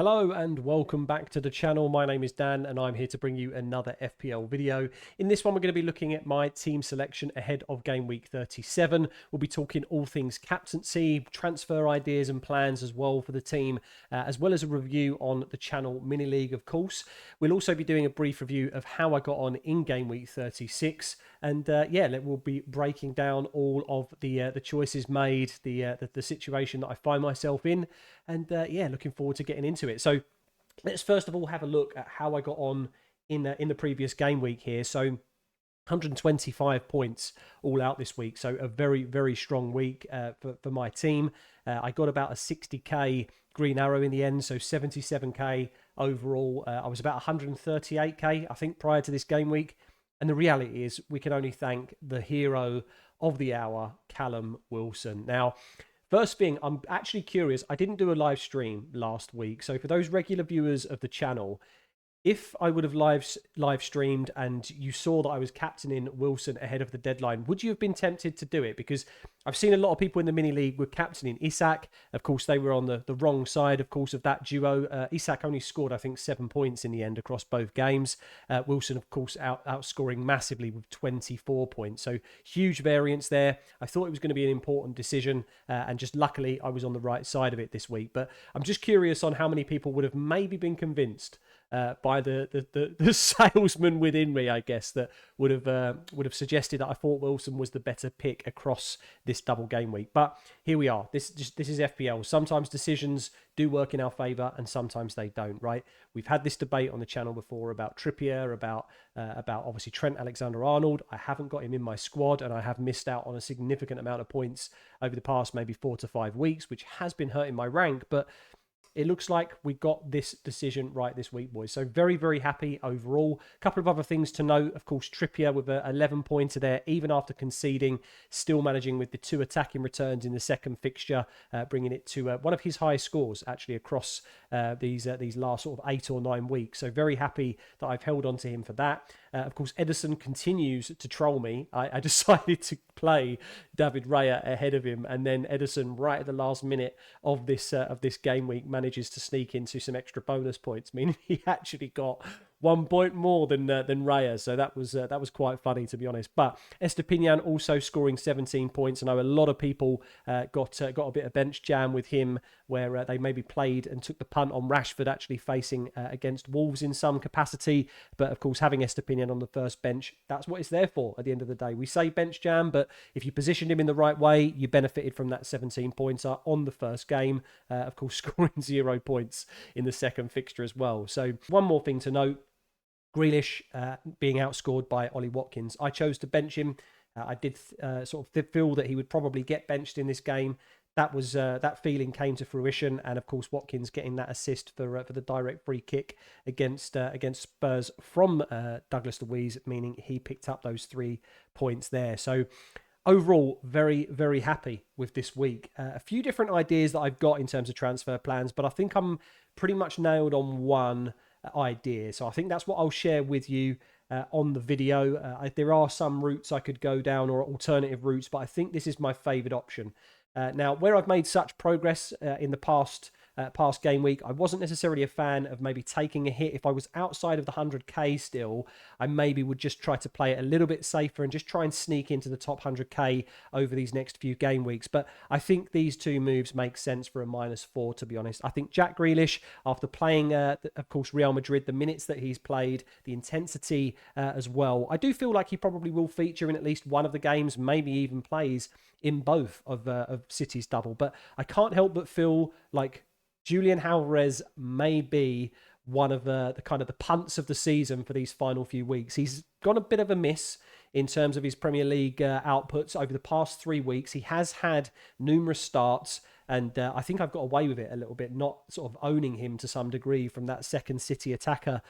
Hello and welcome back to the channel. My name is Dan and I'm here to bring you another FPL video. In this one, we're going to be looking at my team selection ahead of game week 37. We'll be talking all things captaincy, transfer ideas and plans as well for the team, as well as a review on the channel mini league, of course. We'll also be doing a brief review of how I got on in game week 36. And we'll be breaking down all of the choices made, the situation that I find myself in, and looking forward to getting into it. So let's first of all have a look at how I got on in the previous game week here. So 125 points all out this week. So a very, very strong week for my team. I got about a 60k green arrow in the end, so 77k overall. I was about 138k, I think, prior to this game week. And the reality is we can only thank the hero of the hour, Callum Wilson. Now, first thing, I'm actually curious. I didn't do a live stream last week. So for those regular viewers of the channel, if I would have live streamed and you saw that I was captaining Wilson ahead of the deadline, would you have been tempted to do it? Because I've seen a lot of people in the mini league with captaining Isak. Of course, they were on the wrong side, of course, of that duo. Isak only scored, I think, 7 points in the end across both games. Wilson, of course, outscoring massively with 24 points. So huge variance there. I thought it was going to be an important decision, and just luckily I was on the right side of it this week. But I'm just curious on how many people would have maybe been convinced by the salesman within me, I guess, that would have suggested that I thought Wilson was the better pick across this double game week. But here we are. This is FPL. Sometimes decisions do work in our favour, and sometimes they don't. Right? We've had this debate on the channel before about Trippier, about obviously Trent Alexander-Arnold. I haven't got him in my squad, and I have missed out on a significant amount of points over the past maybe 4 to 5 weeks, which has been hurting my rank, but it looks like we got this decision right this week, boys. So very, very happy overall. A couple of other things to note. Of course, Trippier with an 11-pointer there, even after conceding, still managing with the 2 attacking returns in the second fixture, bringing it to one of his highest scores, actually, across these last sort of 8 or 9 weeks. So very happy that I've held on to him for that. Of course, Ederson continues to troll me. I decided to play David Raya ahead of him, and then Ederson, right at the last minute of this game week, manages to sneak into some extra bonus points, meaning he actually got 1 point more than Raya. So that was quite funny, to be honest. But Estepinian also scoring 17 points. I know a lot of people got a bit of bench jam with him, where they maybe played and took the punt on Rashford actually facing against Wolves in some capacity. But of course, having Estepinian on the first bench, that's what it's there for at the end of the day. We say bench jam, but if you positioned him in the right way, you benefited from that 17-pointer on the first game. Of course, scoring 0 points in the second fixture as well. So one more thing to note. Grealish being outscored by Ollie Watkins. I chose to bench him. I did sort of feel that he would probably get benched in this game. That feeling came to fruition, and of course Watkins getting that assist for the direct free kick against Spurs from Douglas Luiz, meaning he picked up those 3 points there. So overall, very, very happy with this week. A few different ideas that I've got in terms of transfer plans, but I think I'm pretty much nailed on one idea. So I think that's what I'll share with you on the video. There are some routes I could go down, or alternative routes, but I think this is my favoured option. Now, where I've made such progress in the past game week, I wasn't necessarily a fan of maybe taking a hit. If I was outside of the 100k still, I maybe would just try to play it a little bit safer and just try and sneak into the top 100k over these next few game weeks. But I think these 2 moves make sense for a -4, to be honest. I think Jack Grealish, after playing, of course, Real Madrid, the minutes that he's played, the intensity as well, I do feel like he probably will feature in at least one of the games, maybe even plays in both of City's double. But I can't help but feel like Julian Alvarez may be one of the kind of the punts of the season for these final few weeks. He's got a bit of a miss in terms of his Premier League outputs over the past 3 weeks. He has had numerous starts, and I think I've got away with it a little bit, not sort of owning him to some degree from that second City attacker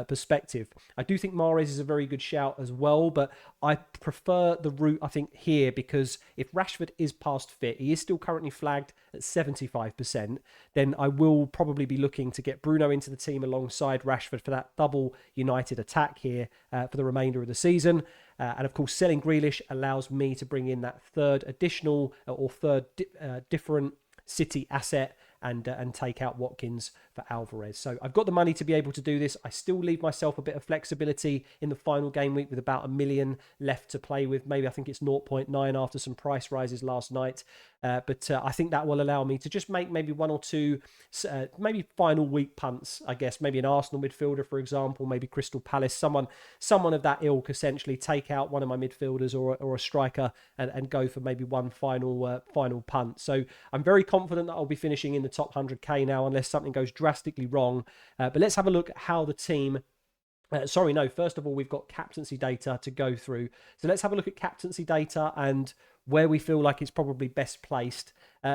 perspective. I do think Mahrez is a very good shout as well, but I prefer the route, I think, here, because if Rashford is past fit, he is still currently flagged at 75%, then I will probably be looking to get Bruno into the team alongside Rashford for that double United attack here for the remainder of the season. And of course, selling Grealish allows me to bring in that third different City asset and take out Watkins for Alvarez. So I've got the money to be able to do this. I still leave myself a bit of flexibility in the final game week with about 1 million left to play with. Maybe I think it's 0.9 after some price rises last night. But I think that will allow me to just make maybe one or two, maybe final week punts, I guess. Maybe an Arsenal midfielder, for example, maybe Crystal Palace, someone of that ilk, essentially take out one of my midfielders or a striker and go for maybe one final punt. So I'm very confident that I'll be finishing in the top 100k now, unless something goes drastically wrong. But let's have a look at how the team... first of all, we've got captaincy data to go through. So let's have a look at captaincy data and where we feel like it's probably best placed.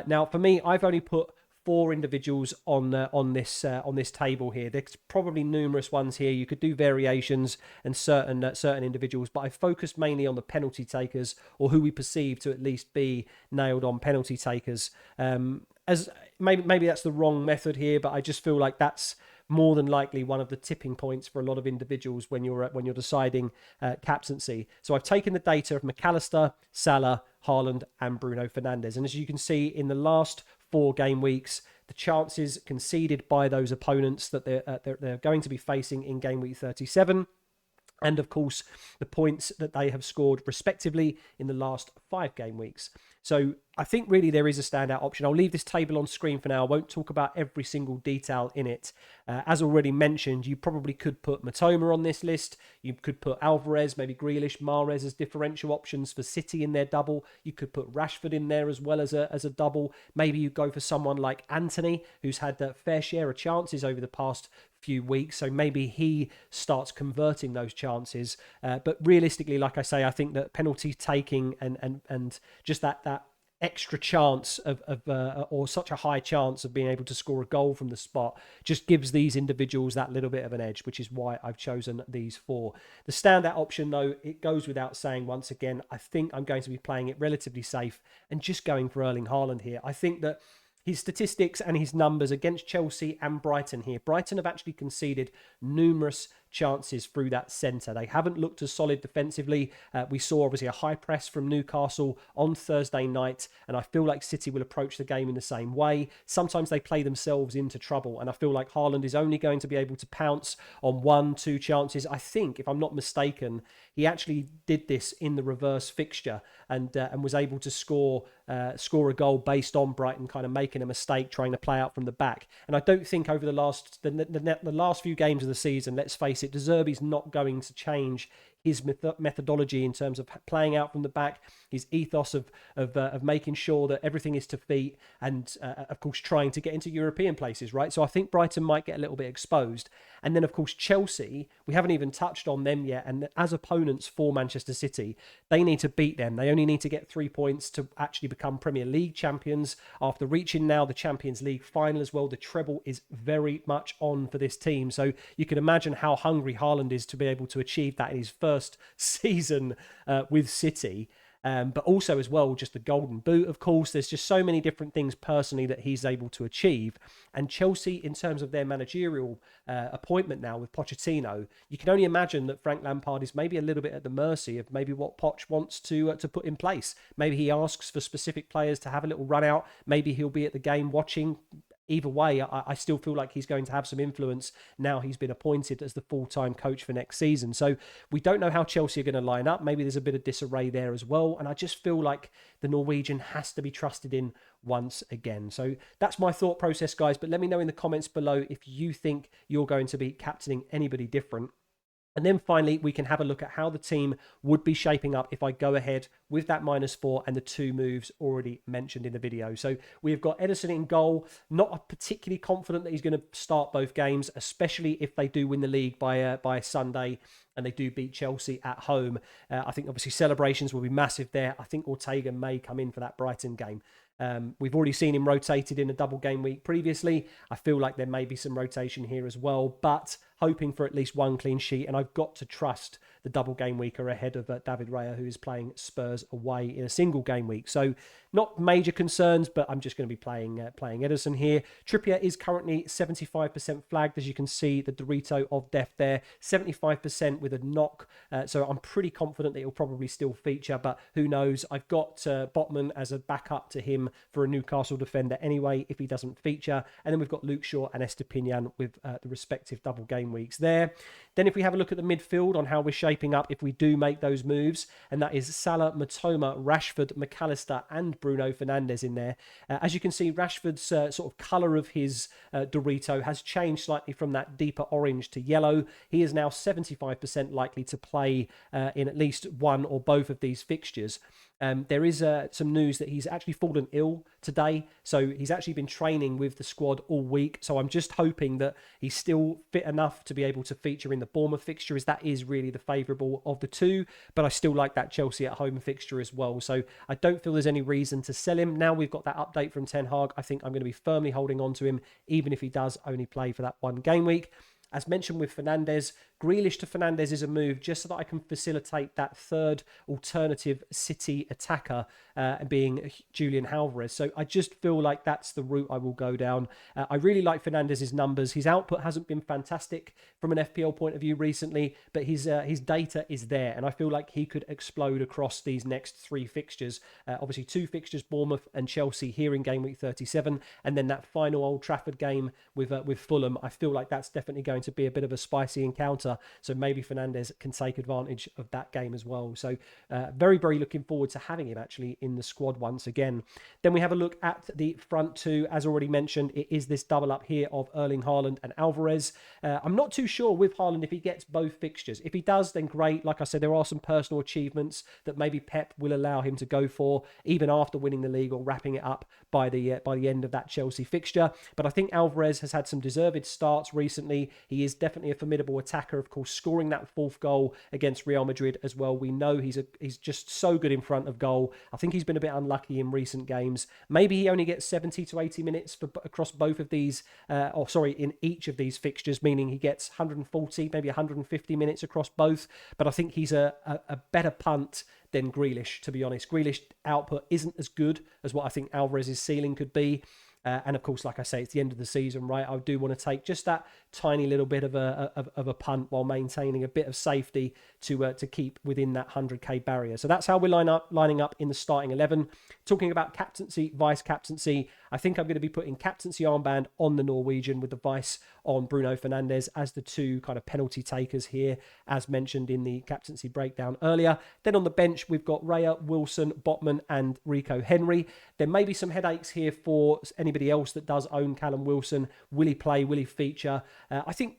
Now, for me, I've only put 4 individuals on this table here. There's probably numerous ones here. You could do variations and certain individuals, but I focused mainly on the penalty takers, or who we perceive to at least be nailed on penalty takers. As maybe that's the wrong method here, but I just feel like that's more than likely one of the tipping points for a lot of individuals when you're deciding captaincy. So I've taken the data of McAllister, Salah, Haaland, and Bruno Fernandes, and as you can see in the last 4 game weeks, the chances conceded by those opponents that they're going to be facing in game week 37, and of course the points that they have scored respectively in the last 5 game weeks. So I think really there is a standout option. I'll leave this table on screen for now. I won't talk about every single detail in it. As already mentioned, you probably could put Matoma on this list. You could put Alvarez, maybe Grealish, Mahrez as differential options for City in their double. You could put Rashford in there as well as a double. Maybe you go for someone like Anthony, who's had a fair share of chances over the past few weeks, so maybe he starts converting those chances. But realistically, like I say, I think that penalty taking and just that extra chance or such a high chance of being able to score a goal from the spot just gives these individuals that little bit of an edge, which is why I've chosen these 4. The standout option, though, it goes without saying once again, I think I'm going to be playing it relatively safe and just going for Erling Haaland here. I think that his statistics and his numbers against Chelsea and Brighton here. Brighton have actually conceded numerous chances through that centre. They haven't looked as solid defensively. We saw obviously a high press from Newcastle on Thursday night, and I feel like City will approach the game in the same way. Sometimes they play themselves into trouble, and I feel like Haaland is only going to be able to pounce on 1-2 chances. I think, if I'm not mistaken, he actually did this in the reverse fixture and was able to score a goal based on Brighton kind of making a mistake trying to play out from the back. And I don't think over the last few games of the season, let's face it, De Zerbi's not going to change his methodology in terms of playing out from the back, his ethos of making sure that everything is to feet, and of course trying to get into European places, right? So I think Brighton might get a little bit exposed. And then of course Chelsea, we haven't even touched on them yet, and as opponents for Manchester City, they need to beat them. They only need to get 3 points to actually become Premier League champions. After reaching now the Champions League final as well, the treble is very much on for this team. So you can imagine how hungry Haaland is to be able to achieve that in his first season with City. But also as well, just the golden boot, of course. There's just so many different things personally that he's able to achieve. And Chelsea, in terms of their managerial appointment now with Pochettino, you can only imagine that Frank Lampard is maybe a little bit at the mercy of maybe what Poch wants to put in place. Maybe he asks for specific players to have a little run out. Maybe he'll be at the game watching. Either way, I still feel like he's going to have some influence now he's been appointed as the full-time coach for next season. So we don't know how Chelsea are going to line up. Maybe there's a bit of disarray there as well. And I just feel like the Norwegian has to be trusted in once again. So that's my thought process, guys. But let me know in the comments below if you think you're going to be captaining anybody different. And then finally, we can have a look at how the team would be shaping up if I go ahead with that -4 and the 2 moves already mentioned in the video. So we've got Ederson in goal. Not particularly confident that he's going to start both games, especially if they do win the league by Sunday and they do beat Chelsea at home. I think obviously celebrations will be massive there. I think Ortega may come in for that Brighton game. We've already seen him rotated in a double game week previously. I feel like there may be some rotation here as well, but hoping for at least 1 clean sheet. And I've got to trust the double game week are ahead of David Raya, who is playing Spurs away in a single game week. So not major concerns, but I'm just going to be playing Ederson here. Trippier is currently 75% flagged, as you can see the Dorito of death there, 75% with a knock. So I'm pretty confident that he'll probably still feature, but who knows? I've got Botman as a backup to him for a Newcastle defender anyway, if he doesn't feature. And then we've got Luke Shaw and Estepinian with the respective double game weeks there. Then if we have a look at the midfield on how we're shaping up if we do make those moves, and that is Salah, Matoma, Rashford, McAllister and Bruno Fernandes in there. As you can see, Rashford's sort of colour of his Dorito has changed slightly from that deeper orange to yellow. He is now 75% likely to play in at least one or both of these fixtures. There is some news that he's actually fallen ill today, so he's actually been training with the squad all week. So I'm just hoping that he's still fit enough to be able to feature in the Bournemouth fixture, as that is really the favourable of the two. But I still like that Chelsea at home fixture as well. So I don't feel there's any reason to sell him. Now we've got that update from Ten Hag, I think I'm going to be firmly holding on to him, even if he does only play for that one game week. As mentioned with Fernandes, Grealish to Fernandes is a move just so that I can facilitate that third alternative City attacker being Julian Alvarez. So I just feel like that's the route I will go down. I really like Fernandes' numbers. His output hasn't been fantastic from an FPL point of view recently, but his data is there, and I feel like he could explode across these next three fixtures. Obviously, two fixtures, Bournemouth and Chelsea here in Game Week 37, and then that final Old Trafford game with Fulham. I feel like that's definitely going to be a bit of a spicy encounter, so maybe Fernandes can take advantage of that game as well. So very, very looking forward to having him actually in the squad once again. Then we have a look at the front two. As already mentioned, it is this double up here of Erling Haaland and Alvarez. I'm not too sure with Haaland if he gets both fixtures. If he does, then great. Like I said, there are some personal achievements that maybe Pep will allow him to go for, even after winning the league or wrapping it up by the end of that Chelsea fixture. But I think Alvarez has had some deserved starts recently. He is definitely a formidable attacker, of course, scoring that fourth goal against Real Madrid as well. We know he's just so good in front of goal. I think he's been a bit unlucky in recent games. Maybe he only gets 70 to 80 minutes across both of these, in each of these fixtures, meaning he gets 140, maybe 150 minutes across both. But I think he's a better punt than Grealish, to be honest. Grealish output isn't as good as what I think Alvarez's ceiling could be. And of course, like I say, it's the end of the season, right? I do want to take just that tiny little bit of a punt while maintaining a bit of safety to keep within that 100k barrier. So that's how we're lining up in the starting 11. Talking about captaincy, vice captaincy, I think I'm going to be putting captaincy armband on the Norwegian with the vice on Bruno Fernandes as the two kind of penalty takers here, as mentioned in the captaincy breakdown earlier. Then on the bench, we've got Raya, Wilson, Botman and Rico Henry. There may be some headaches here for anybody else that does own Callum Wilson. Will he play? Will he feature? I think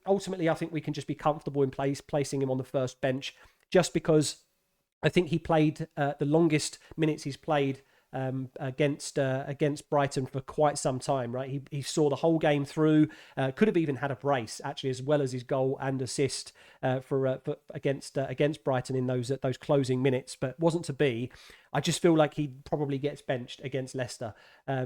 ultimately, I think we can just be comfortable in placing him on the first bench, just because I think he played the longest minutes he's played against Brighton for quite some time, right? He saw the whole game through, could have even had a brace actually, as well as his goal and assist for against Brighton in those closing minutes, but wasn't to be. I just feel like he probably gets benched against Leicester.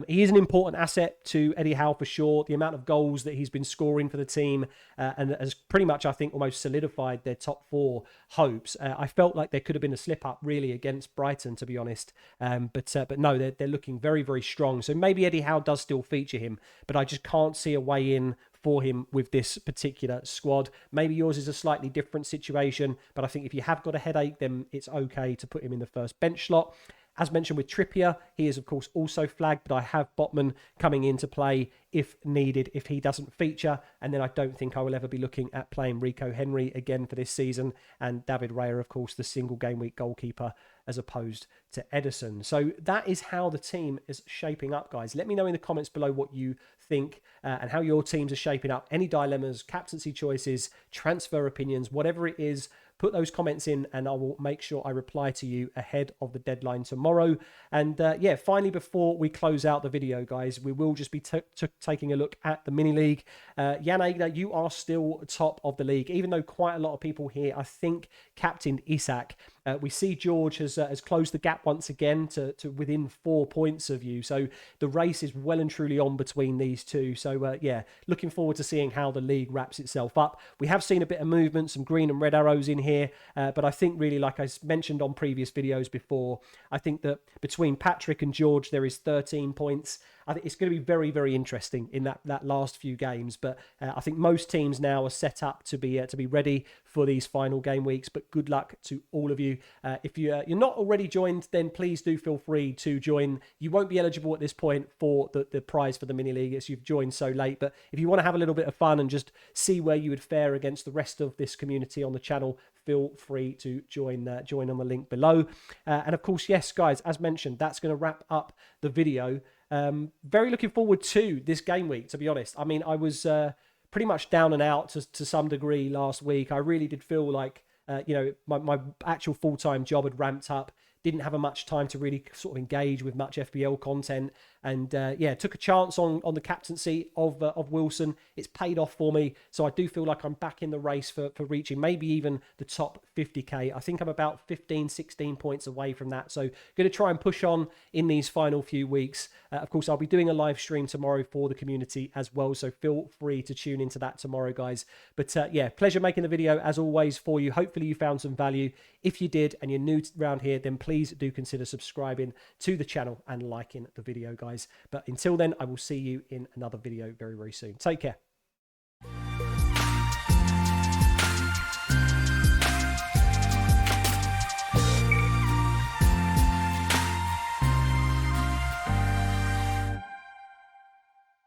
He is an important asset to Eddie Howe for sure. The amount of goals that he's been scoring for the team and has pretty much, I think, almost solidified their top four hopes. I felt like there could have been a slip up really against Brighton, to be honest. But no, they're looking very, very strong. So maybe Eddie Howe does still feature him, but I just can't see a way in for him with this particular squad. Maybe yours is a slightly different situation, but I think if you have got a headache, then it's okay to put him in the first bench slot. As mentioned with Trippier, he is of course also flagged, but I have Botman coming into play if needed, if he doesn't feature. And then I don't think I will ever be looking at playing Rico Henry again for this season. And David Raya, of course, the single game week goalkeeper, as opposed to Ederson. So that is how the team is shaping up, guys. Let me know in the comments below what you think and how your teams are shaping up. Any dilemmas, captaincy choices, transfer opinions, whatever it is, put those comments in and I will make sure I reply to you ahead of the deadline tomorrow. And finally, before we close out the video, guys, we will just be taking a look at the mini league. Jan Aigner, you are still top of the league, even though quite a lot of people here, I think, captained Isak. We see George has closed the gap once again to within 4 points of you. So the race is well and truly on between these two. So yeah, looking forward to seeing how the league wraps itself up. We have seen a bit of movement, some green and red arrows in here, but I think really, like I mentioned on previous videos before, I think that between Patrick and George there is 13 points. I think it's going to be very, very interesting in that last few games. But I think most teams now are set up to be ready for these final game weeks. But good luck to all of you. If you're not already joined, then please do feel free to join. You won't be eligible at this point for the prize for the mini league as you've joined so late. But if you want to have a little bit of fun and just see where you would fare against the rest of this community on the channel, feel free to join on the link below. And of course, yes, guys, as mentioned, that's going to wrap up the video. Very looking forward to this game week, to be honest. I mean, I was pretty much down and out to some degree last week. I really did feel like, my actual full-time job had ramped up. Didn't have much time to really sort of engage with much FPL content. And yeah, took a chance on the captaincy of Wilson. It's paid off for me. So I do feel like I'm back in the race for reaching maybe even the top 50k. I think I'm about 15, 16 points away from that. So going to try and push on in these final few weeks. Of course, I'll be doing a live stream tomorrow for the community as well. So feel free to tune into that tomorrow, guys. But yeah, pleasure making the video as always for you. Hopefully you found some value. If you did and you're new around here, then please do consider subscribing to the channel and liking the video, guys. But until then, I will see you in another video very, very soon. Take care.